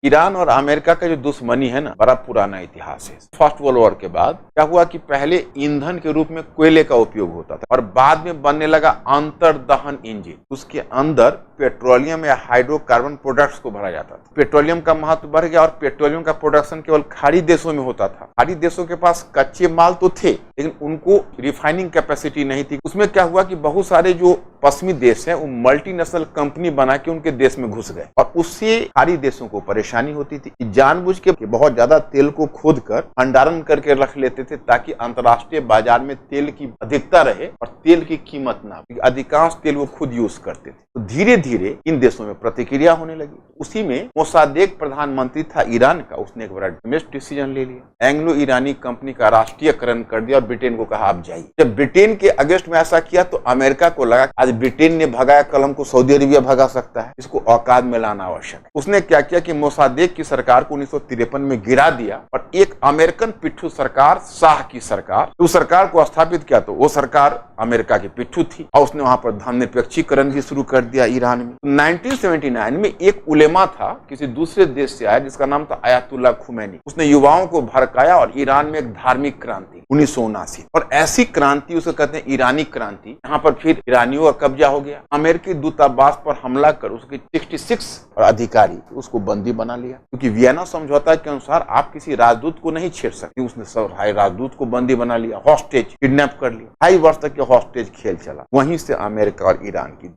Iran और America का जो दुश्मनी है ना, बड़ा पुराना इतिहास है। फर्स्ट वर्ल्ड वॉर के बाद क्या हुआ कि पहले ईंधन के रूप में कोयले का उपयोग होता था और बाद में बनने लगा अंतर्दहन इंजन। उसके अंदर पेट्रोलियम या हाइड्रोकार्बन प्रोडक्ट्स को भरा जाता था। पेट्रोलियम का महत्व बढ़ गया और पेट्रोलियम का प्रोडक्शन केवल खाड़ी देशों में होता था। खाड़ी देशों के पास कच्चे माल तो थे, लेकिन उनको रिफाइनिंग कैपेसिटी नहीं थी। उसमें क्या हुआ कि बहुत सारे जो पश्चिमी देश हैं वो मल्टीनेशनल कंपनी बना के उनके देश में घुस गए और उससे खाड़ी देशों को परेशानी होती थी। जानबूझ के बहुत ज्यादा तेल को खोद कर भंडारण करके रख लेते थे ताकि अंतर्राष्ट्रीय बाजार में तेल की अधिकता रहे और तेल की कीमत ना। अधिकांश तेल वो खुद यूज करते थे। तो धीरे धीरे इन देशों में प्रतिक्रिया होने लगी। उसी में मोसादेक प्रधानमंत्री था ईरान का, उसने एक बड़ा बेस्ट डिसीजन ले लिया। एंग्लो ईरानी कंपनी का राष्ट्रीयकरण कर दिया और ब्रिटेन को कहा आप जाइए। जब ब्रिटेन के अगेंस्ट में ऐसा किया तो अमेरिका को लगा आज ब्रिटेन ने भगाया कलम को सऊदी अरेबिया भगा सकता है, इसको औकात में लाना आवश्यक है। उसने क्या किया कि मोसादेक की सरकार को 1953 में गिरा दिया और एक अमेरिकन पिट्ठू सरकार, शाह की सरकार, उस सरकार को स्थापित किया। तो वो सरकार अमेरिका की पिट्ठू थी और उसने वहां पर धर्मनिरपेक्षीकरण भी शुरू कर दिया ईरान में। 1979 में एक उलेमा था किसी दूसरे देश से आया जिसका नाम था अयातुल्लाह खुमैनी। उसने युवाओं को भड़काया और ईरान में एक धार्मिक क्रांति 1979 और ऐसी क्रांति उसे कहते हैं ईरानी क्रांति। यहाँ पर फिर ईरानियों का कब्जा हो गया। अमेरिकी दूतावास पर हमला कर उसके 66 अधिकारी उसको बंदी बना लिया, क्योंकि वियना समझौता के अनुसार आप किसी राजदूत को नहीं छेड़ सकते। उसने सब राजदूत को बंदी बना लिया, हॉस्टेज किडनैप कर लिया। 2.5 वर्ष तक के हॉस्टेज खेल चला। वहीं से अमेरिका और ईरान की